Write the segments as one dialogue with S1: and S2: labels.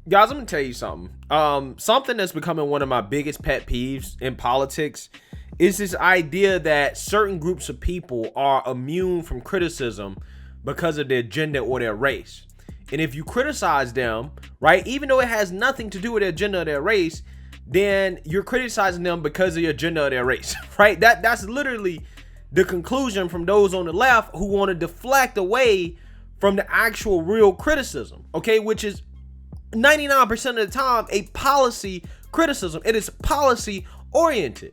S1: Guys, I'm gonna tell you something. Something that's becoming one of my biggest pet peeves in politics is this idea that certain groups of people are immune from criticism because of their gender or their race. And if you criticize them, right, even though it has nothing to do with their gender or their race, then you're criticizing them because of your gender or their race, right? That's literally the conclusion from those on the left who want to deflect away from the actual real criticism, okay, which is 99% of the time a policy criticism. It is policy oriented.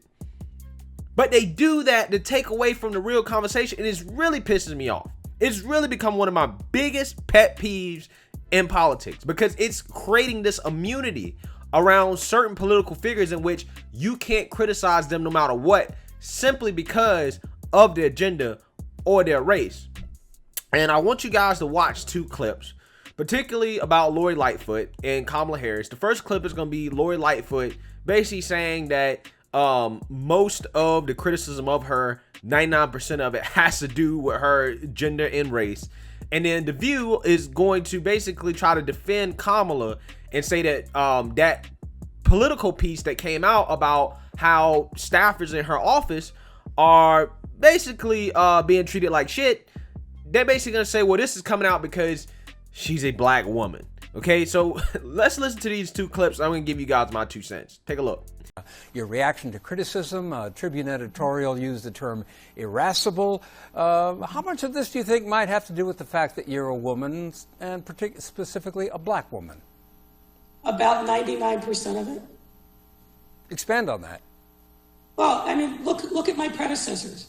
S1: But they do that to take away from the real conversation, and it's really pisses me off. It's really become one of my biggest pet peeves in politics because it's creating this immunity around certain political figures in which you can't criticize them no matter what, simply because of their gender or their race. And I want you guys to watch two clips, particularly about Lori Lightfoot and Kamala Harris. The first clip is going to be Lori Lightfoot basically saying that most of the criticism of her, 99% of it, has to do with her gender and race. And then The View is going to basically try to defend Kamala and say that that Politico piece that came out about how staffers in her office are basically being treated like shit. They're basically going to say, well, this is coming out because she's a black woman. Okay, so let's listen to these two clips. I'm going to give you guys my 2 cents. Take a look.
S2: Your reaction to criticism, Tribune editorial used the term irascible. How much of this do you think might have to do with the fact that you're a woman, and specifically a black woman?
S3: About 99% of it.
S2: Expand on that.
S3: Well, I mean, look at my predecessors.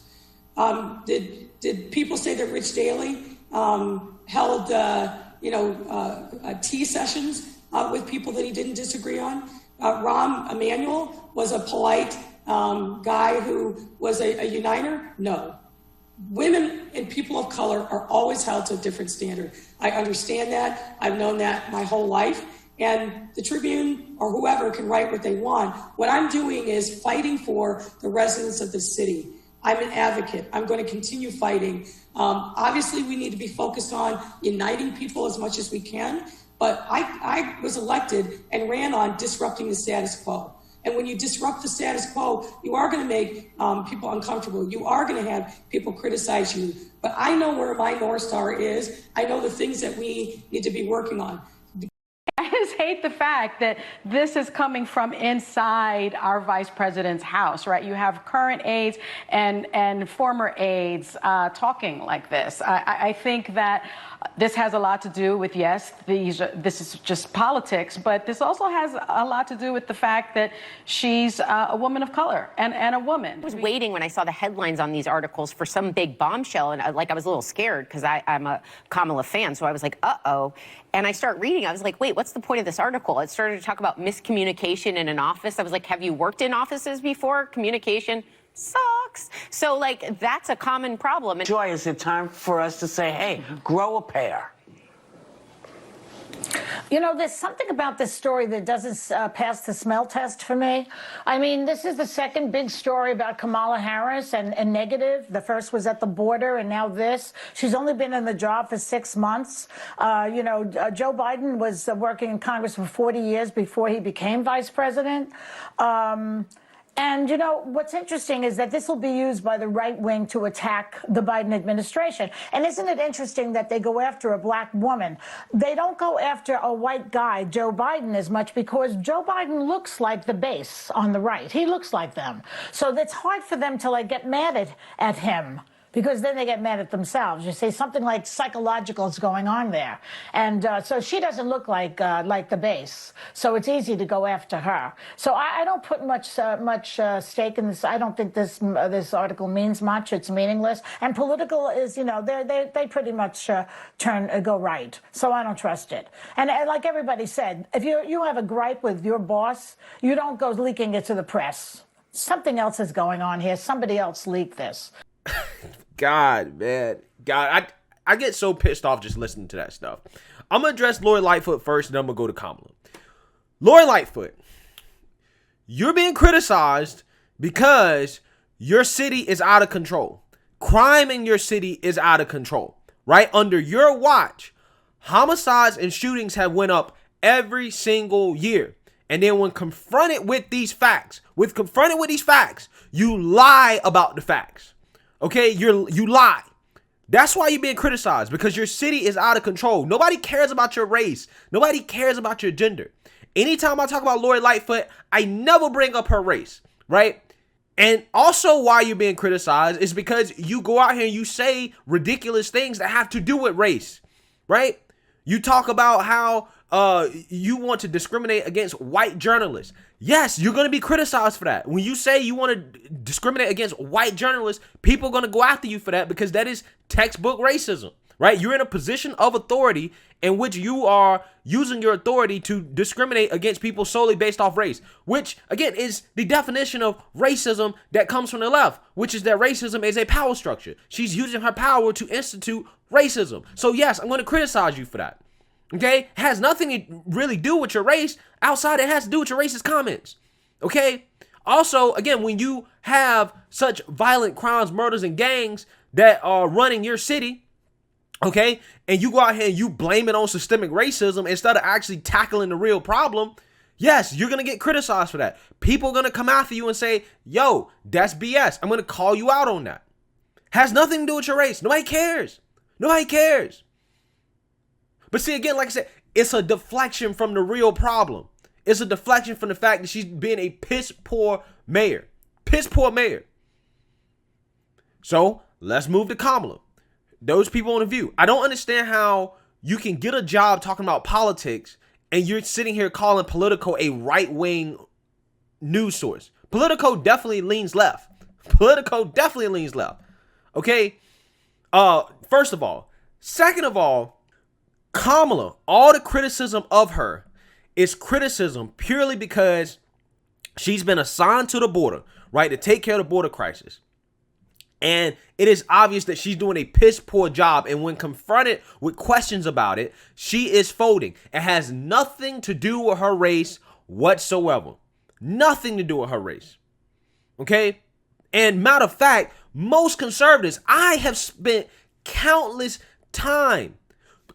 S3: Did people say that Rich Daley held tea sessions with people that he didn't disagree on? Rahm Emanuel was a polite guy who was a uniter? No. Women and people of color are always held to a different standard. I understand that. I've known that my whole life. And the Tribune or whoever can write what they want. What I'm doing is fighting for the residents of the city. I'm an advocate. I'm going to continue fighting. Obviously, we need to be focused on uniting people as much as we can. But I was elected and ran on disrupting the status quo. And when you disrupt the status quo, you are going to make people uncomfortable. You are going to have people criticize you. But I know where my North Star is. I know the things that we need to be working on.
S4: I just hate the fact that this is coming from inside our vice president's house, right? You have current aides and former aides talking like this. I think that this has a lot to do with, yes, this is just politics, but this also has a lot to do with the fact that she's a woman of color and a woman.
S5: I was waiting when I saw the headlines on these articles for some big bombshell, and I was a little scared because I'm a Kamala fan, so I was like, uh-oh. And I start reading, I was like, wait, what's the point of this article? It started to talk about miscommunication in an office. I was like, have you worked in offices before? Communication sucks. So, like, that's a common problem.
S6: Joy, is it time for us to say, hey, grow a pair?
S7: You know, there's something about this story that doesn't pass the smell test for me. I mean, this is the second big story about Kamala Harris and negative. The first was at the border, and now this. She's only been in the job for 6 months. Joe Biden was working in Congress for 40 years before he became vice president. And, you know, what's interesting is that this will be used by the right wing to attack the Biden administration. And isn't it interesting that they go after a black woman? They don't go after a white guy, Joe Biden, as much because Joe Biden looks like the base on the right. He looks like them. So it's hard for them to, like, get mad at him. Because then they get mad at themselves. You see, something like psychological is going on there. And so she doesn't look like the base. So it's easy to go after her. So I don't put much stake in this. I don't think this article means much. It's meaningless. And Political is, you know, they pretty much go right. So I don't trust it. And like everybody said, if you have a gripe with your boss, you don't go leaking it to the press. Something else is going on here. Somebody else leaked this.
S1: God, man. God, I get so pissed off just listening to that stuff. I'm going to address Lori Lightfoot first, and then I'm going to go to Kamala. Lori Lightfoot, you're being criticized because your city is out of control. Crime in your city is out of control, right? Under your watch, homicides and shootings have went up every single year. And then when confronted with these facts, you lie about the facts. Okay, you lie. That's why you're being criticized, because your city is out of control. Nobody cares about your race. Nobody cares about your gender. Anytime I talk about Lori Lightfoot, I never bring up her race, right? And also why you're being criticized is because you go out here and you say ridiculous things that have to do with race, right? You talk about how you want to discriminate against white journalists. Yes, you're going to be criticized for that. When you say you want to discriminate against white journalists, people are going to go after you for that, because that is textbook racism, right? You're in a position of authority in which you are using your authority to discriminate against people solely based off race, which again is the definition of racism that comes from the left, which is that racism is a power structure. She's using her power to institute racism. So yes, I'm going to criticize you for that. Okay, it has nothing to really do with your race. Outside, it has to do with your racist comments. Okay. Also, again, when you have such violent crimes, murders, and gangs that are running your city, okay, and you go out here and you blame it on systemic racism instead of actually tackling the real problem, yes, you're gonna get criticized for that. People are gonna come after you and say, "Yo, that's BS." I'm gonna call you out on that. Has nothing to do with your race. Nobody cares. Nobody cares. But see, again, like I said, it's a deflection from the real problem. It's a deflection from the fact that she's being a piss poor mayor. Piss poor mayor. So let's move to Kamala. Those people on The View. I don't understand how you can get a job talking about politics and you're sitting here calling Politico a right-wing news source. Politico definitely leans left. Politico definitely leans left. Okay? First of all. Second of all, Kamala, all the criticism of her is criticism purely because she's been assigned to the border, right, to take care of the border crisis. And it is obvious that she's doing a piss poor job. And when confronted with questions about it, she is folding. It has nothing to do with her race whatsoever. Nothing to do with her race. Okay? And matter of fact, most conservatives, I have spent countless time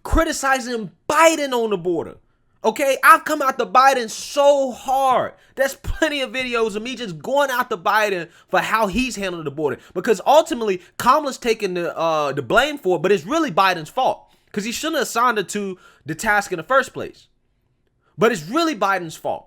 S1: criticizing Biden on the border. Okay, I've come out to Biden so hard. There's plenty of videos of me just going out to Biden for how he's handled the border, because ultimately Kamala's taking the blame for it, but it's really Biden's fault because he shouldn't have assigned her to the task in the first place. But it's really Biden's fault.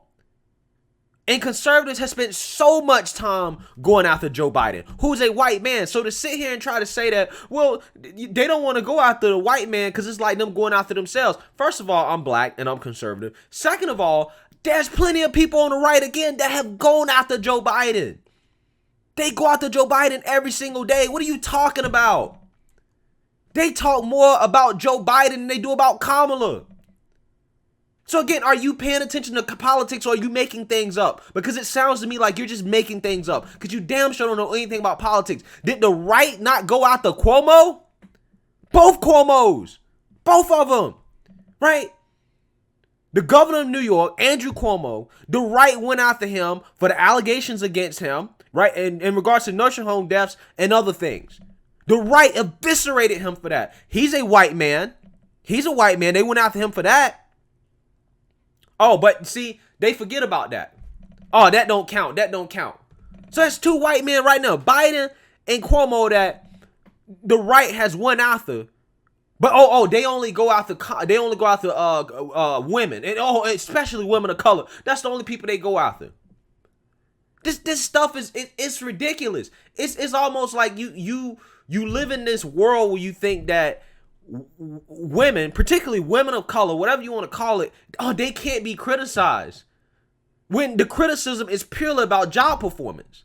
S1: And conservatives have spent so much time going after Joe Biden, who's a white man. So to sit here and try to say that, well, they don't want to go after the white man because it's like them going after themselves. First of all, I'm black and I'm conservative. Second of all, there's plenty of people on the right, again, that have gone after Joe Biden. They go after Joe Biden every single day. What are you talking about? They talk more about Joe Biden than they do about Kamala. So again, are you paying attention to politics, or are you making things up? Because it sounds to me like you're just making things up, because you damn sure don't know anything about politics. Did the right not go after Cuomo? Both Cuomos. Both of them. Right? The governor of New York, Andrew Cuomo, the right went after him for the allegations against him, right? In regards to nursing home deaths and other things. The right eviscerated him for that. He's a white man. He's a white man. They went after him for that. Oh, but see, they forget about that. Oh, that don't count. That don't count. So that's two white men right now, Biden and Cuomo, that the right has won after. But they only go after women, and especially women of color. That's the only people they go after. This stuff it's ridiculous. It's almost like you live in this world where you think that women, particularly women of color, whatever you want to call it, they can't be criticized, when the criticism is purely about job performance.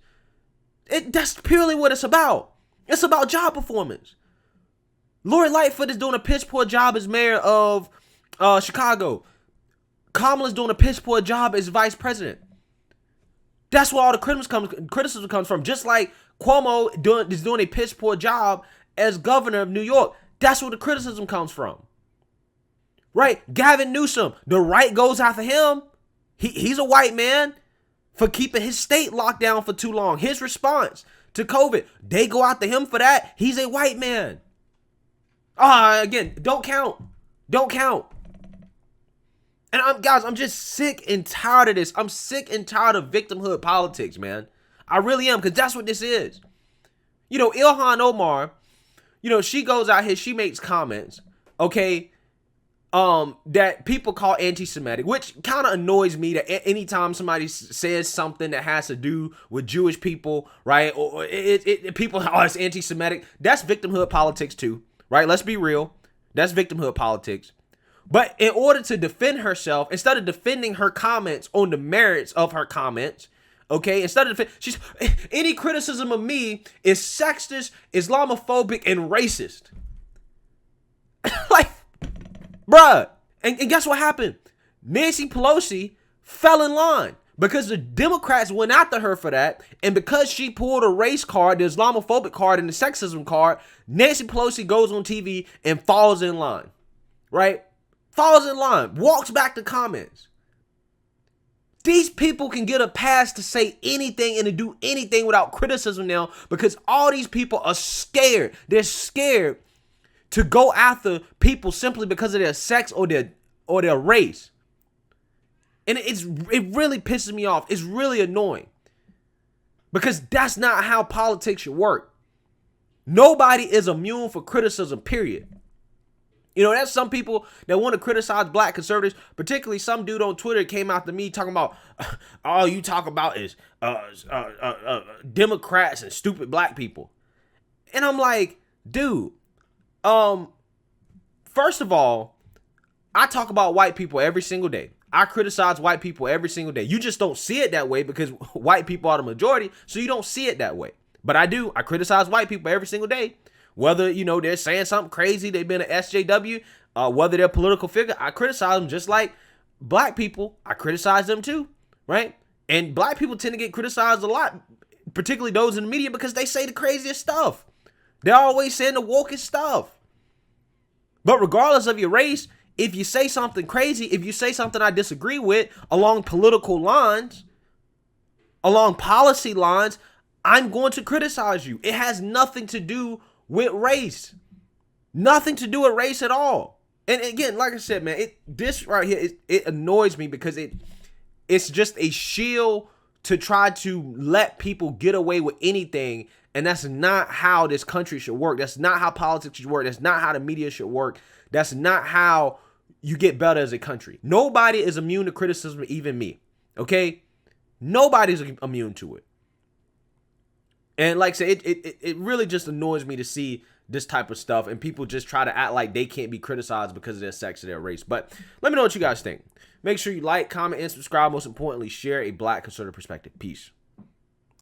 S1: That's purely what it's about. It's about job performance. Lori Lightfoot is doing a piss poor job as mayor of Chicago. Kamala's doing a piss poor job as vice president. That's where all the criticism comes from. Just like Cuomo is doing a piss poor job as governor of New York. That's where the criticism comes from. Right? Gavin Newsom, the right goes after him. He's a white man for keeping his state locked down for too long. His response to COVID, they go after him for that. He's a white man. Again, don't count. Don't count. And I'm just sick and tired of this. I'm sick and tired of victimhood politics, man. I really am, because that's what this is. You know, Ilhan Omar, you know, she goes out here, she makes comments, okay, that people call anti-Semitic, which kind of annoys me that anytime somebody says something that has to do with Jewish people, right, or people, oh, it's anti-Semitic, that's victimhood politics too, right? Let's be real. That's victimhood politics. But in order to defend herself, instead of defending her comments on the merits of her comments, okay, instead of she's any criticism of me is sexist, Islamophobic, and racist. Like, bruh. And guess what happened? Nancy Pelosi fell in line because the Democrats went after her for that. And because she pulled a race card, the Islamophobic card, and the sexism card, Nancy Pelosi goes on TV and falls in line, right? Falls in line, walks back to comments. These people can get a pass to say anything and to do anything without criticism now because all these people are scared. They're scared to go after people simply because of their sex or their race. And it really pisses me off. It's really annoying because that's not how politics should work. Nobody is immune for criticism, period. You know, that's some people that want to criticize black conservatives, particularly some dude on Twitter came out to me talking about, all you talk about is Democrats and stupid black people. And I'm like, dude, first of all, I talk about white people every single day. I criticize white people every single day. You just don't see it that way because white people are the majority, so you don't see it that way. But I do. I criticize white people every single day. Whether, you know, they're saying something crazy, they've been an SJW, whether they're a political figure, I criticize them just like black people. I criticize them too, right? And black people tend to get criticized a lot, particularly those in the media, because they say the craziest stuff. They're always saying the wokest stuff. But regardless of your race, if you say something crazy, if you say something I disagree with along political lines, along policy lines, I'm going to criticize you. It has nothing to do with race. Nothing to do with race at all. And again, like I said, man, this right here, it annoys me because it's just a shield to try to let people get away with anything. And that's not how this country should work. That's not how politics should work. That's not how the media should work. That's not how you get better as a country. Nobody is immune to criticism, even me. Okay? Nobody's immune to it. And like I said, it really just annoys me to see this type of stuff and people just try to act like they can't be criticized because of their sex or their race. But let me know what you guys think. Make sure you like, comment, and subscribe. Most importantly, share a black conservative perspective. Peace.